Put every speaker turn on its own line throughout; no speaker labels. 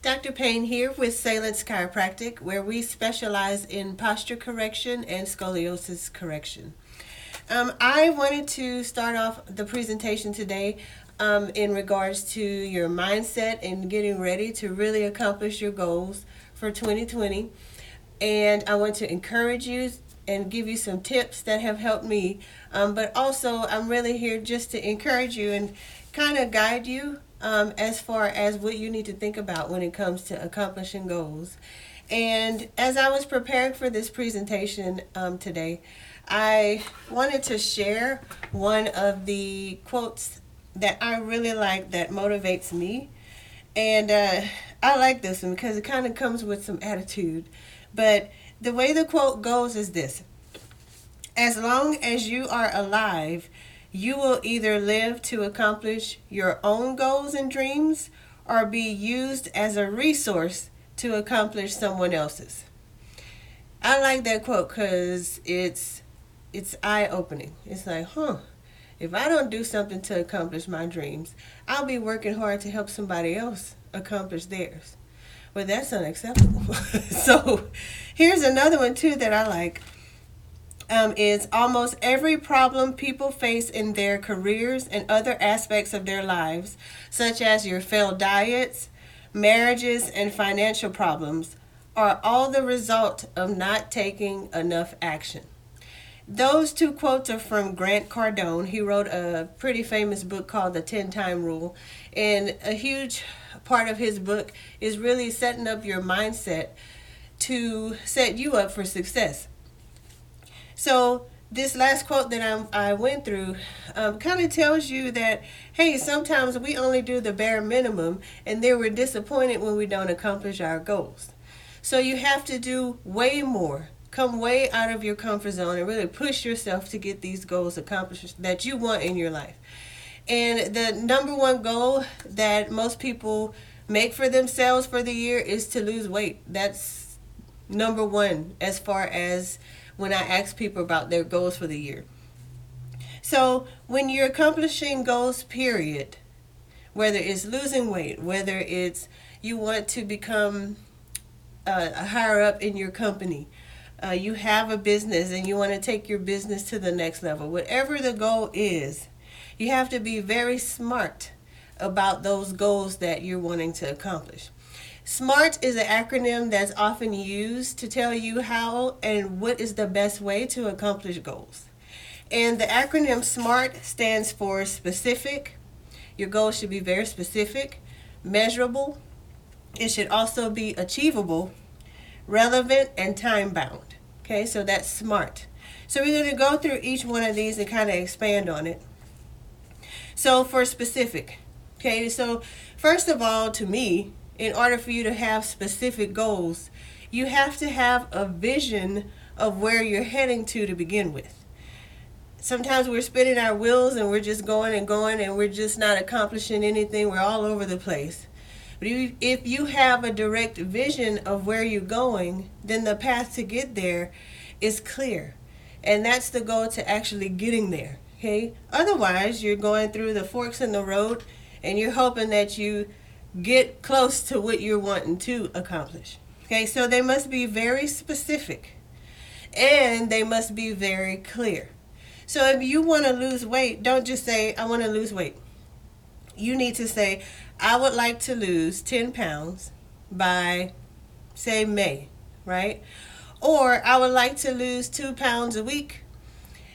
Dr. Payne here with Salence Chiropractic, where we specialize in posture correction and scoliosis correction. I wanted to start off the presentation today in regards to your mindset and getting ready to really accomplish your goals for 2020. And I want to encourage you and give you some tips that have helped me. But also, I'm really here just to encourage you and kind of guide you as far as what you need to think about when it comes to accomplishing goals. And as I was preparing for this presentation today, I wanted to share one of the quotes that I really like that motivates me. And I like this one because it kind of comes with some attitude. But the way the quote goes is this: as long as you are alive, you will either live to accomplish your own goals and dreams or be used as a resource to accomplish someone else's. I like that quote because it's eye-opening. It's like, if I don't do something to accomplish my dreams, I'll be working hard to help somebody else accomplish theirs. Well, that's unacceptable. So here's another one too that I like. Is almost every problem people face in their careers and other aspects of their lives, such as your failed diets, marriages, and financial problems, are all the result of not taking enough action. Those two quotes are from Grant Cardone. He wrote a pretty famous book called The 10-Time Rule. And a huge part of his book is really setting up your mindset to set you up for success. So this last quote that I went through kind of tells you that, hey, sometimes we only do the bare minimum and then we're disappointed when we don't accomplish our goals. So you have to do way more. Come way out of your comfort zone and really push yourself to get these goals accomplished that you want in your life. And the number one goal that most people make for themselves for the year is to lose weight. That's number one as far as when I ask people about their goals for the year. So when you're accomplishing goals, period, whether it's losing weight, whether it's you want to become higher up in your company, you have a business and you want to take your business to the next level, whatever the goal is, you have to be very smart about those goals that you're wanting to accomplish. SMART is an acronym that's often used to tell you how and what is the best way to accomplish goals. And the acronym SMART stands for specific. Your goal should be very specific, measurable. It should also be achievable, relevant, and time-bound. Okay, so that's SMART. So we're going to go through each one of these and kind of expand on it. So for specific, okay, so first of all, to me, in order for you to have specific goals, you have to have a vision of where you're heading to begin with. Sometimes we're spinning our wheels and we're just going and we're just not accomplishing anything. We're all over the place. But if you have a direct vision of where you're going, then the path to get there is clear. And that's the goal to actually getting there. Okay? Otherwise, you're going through the forks in the road and you're hoping that you get close to what you're wanting to accomplish. Okay, so they must be very specific and they must be very clear. So if you want to lose weight, don't just say, I want to lose weight. You need to say, I would like to lose 10 pounds by, say, May, right? Or I would like to lose 2 pounds a week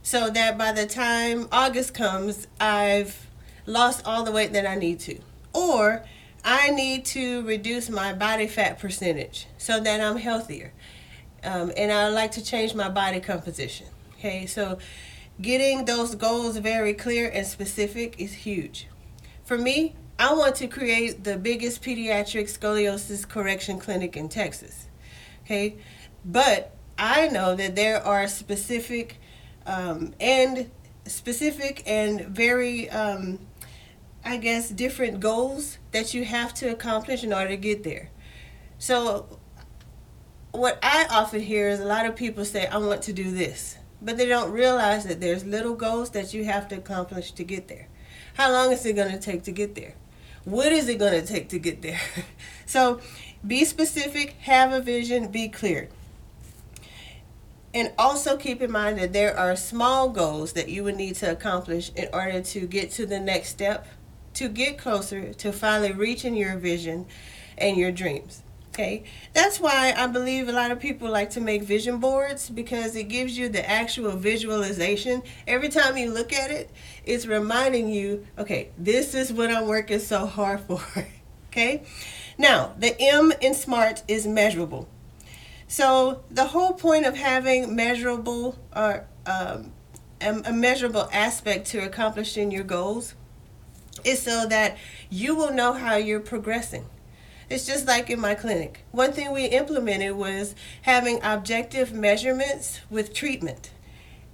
so that by the time August comes, I've lost all the weight that I need to. Or I need to reduce my body fat percentage so that I'm healthier. And I like to change my body composition. Okay, so getting those goals very clear and specific is huge. For me, I want to create the biggest pediatric scoliosis correction clinic in Texas. Okay, but I know that there are specific and very different goals that you have to accomplish in order to get there. So what I often hear is a lot of people say, I want to do this, but they don't realize that there's little goals that you have to accomplish to get there. How long is it going to take to get there? What is it going to take to get there? So be specific, have a vision, be clear. And also keep in mind that there are small goals that you would need to accomplish in order to get to the next step, to get closer to finally reaching your vision and your dreams. Okay, that's why I believe a lot of people like to make vision boards, because it gives you the actual visualization. Every time you look at it, it's reminding you, okay, this is what I'm working so hard for. Okay, now the M in SMART is measurable. So the whole point of having measurable or a measurable aspect to accomplishing your goals is so that you will know how you're progressing. It's just like in my clinic. One thing we implemented was having objective measurements with treatment.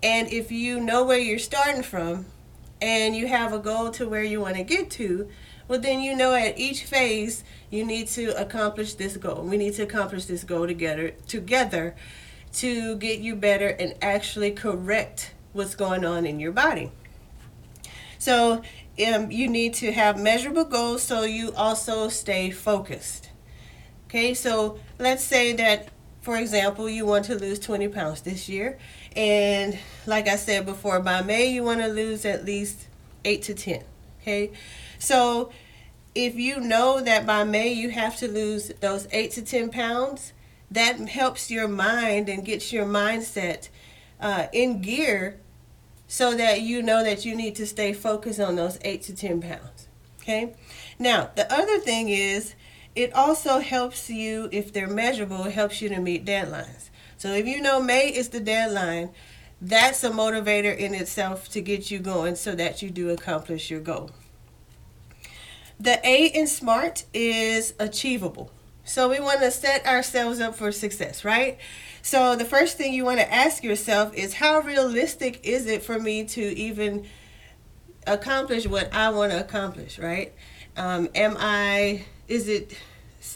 And if you know where you're starting from and you have a goal to where you want to get to, well, then you know at each phase you need to accomplish this goal. We need to accomplish this goal together to get you better and actually correct what's going on in your body. So you need to have measurable goals so you also stay focused. Okay, so let's say that, for example, you want to lose 20 pounds this year. And like I said before, by May you want to lose at least 8 to 10. Okay, so if you know that by May you have to lose those 8 to 10 pounds, that helps your mind and gets your mindset in gear, so that you know that you need to stay focused on those 8 to 10 pounds. Okay? Now, the other thing is, it also helps you, if they're measurable, it helps you to meet deadlines. So if you know May is the deadline, that's a motivator in itself to get you going so that you do accomplish your goal. The A in SMART is achievable. So we want to set ourselves up for success, right? So the first thing you want to ask yourself is, how realistic is it for me to even accomplish what I want to accomplish, right? Is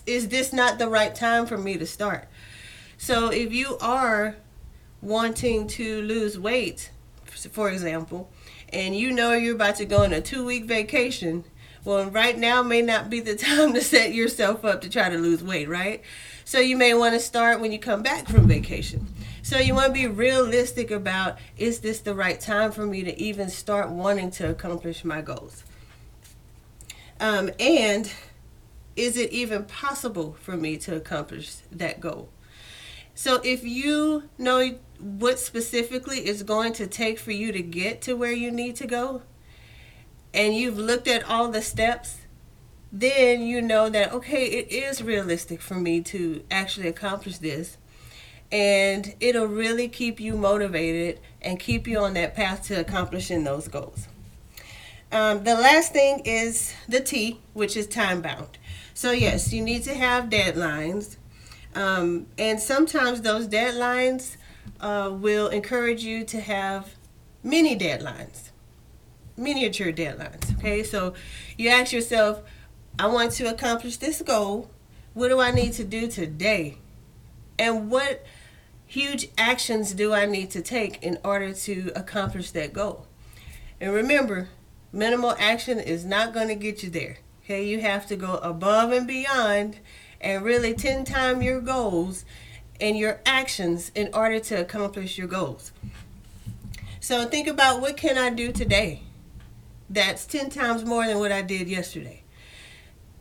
this not the right time for me to start? So if you are wanting to lose weight, for example, and you know you're about to go on a 2-week vacation, well, right now may not be the time to set yourself up to try to lose weight, right? So you may want to start when you come back from vacation. So you want to be realistic about, is this the right time for me to even start wanting to accomplish my goals? And is it even possible for me to accomplish that goal? So if you know what specifically it's going to take for you to get to where you need to go, and you've looked at all the steps, then you know that, okay, it is realistic for me to actually accomplish this. And it'll really keep you motivated and keep you on that path to accomplishing those goals. The last thing is the T, which is time bound. So yes, you need to have deadlines. And sometimes those deadlines will encourage you to have mini deadlines, miniature deadlines. Okay, so you ask yourself, I want to accomplish this goal. What do I need to do today? And what huge actions do I need to take in order to accomplish that goal? And remember, minimal action is not going to get you there. Okay, you have to go above and beyond and really 10 times your goals and your actions in order to accomplish your goals. So think about, what can I do today that's 10 times more than what I did yesterday?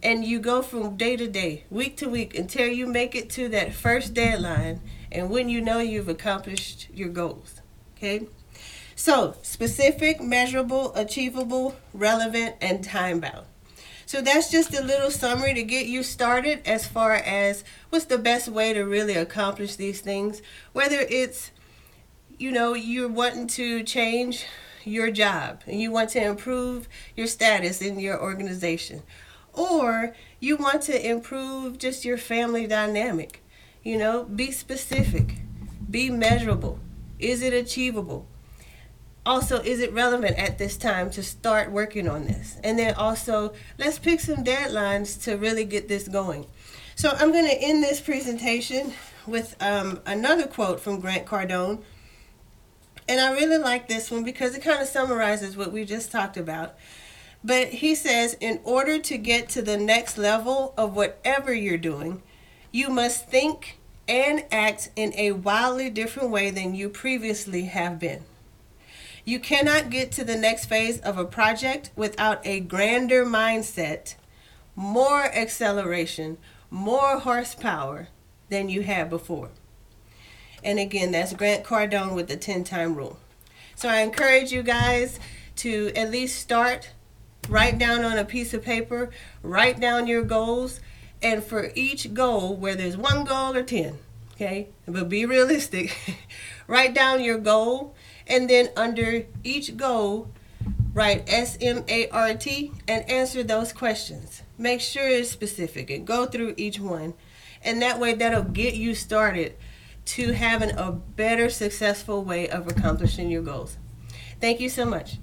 And you go from day to day, week to week, until you make it to that first deadline, and when you know you've accomplished your goals. Okay? So, specific, measurable, achievable, relevant, and time-bound. So that's just a little summary to get you started as far as what's the best way to really accomplish these things. Whether it's, you're wanting to change your job and you want to improve your status in your organization, or you want to improve just your family dynamic. Be specific, be measurable. Is it achievable? Also, is it relevant at this time to start working on this? And then also, let's pick some deadlines to really get this going. So I'm going to end this presentation with another quote from Grant Cardone. And I really like this one because it kind of summarizes what we just talked about. But he says, in order to get to the next level of whatever you're doing, you must think and act in a wildly different way than you previously have been. You cannot get to the next phase of a project without a grander mindset, more acceleration, more horsepower than you had before. And again, that's Grant Cardone with the 10-time rule. So I encourage you guys to at least start, write down on a piece of paper, write down your goals, and for each goal, whether it's one goal or 10, okay, but be realistic, write down your goal, and then under each goal, write SMART and answer those questions. Make sure it's specific and go through each one. And that way, that'll get you started to having a better, successful way of accomplishing your goals. Thank you so much.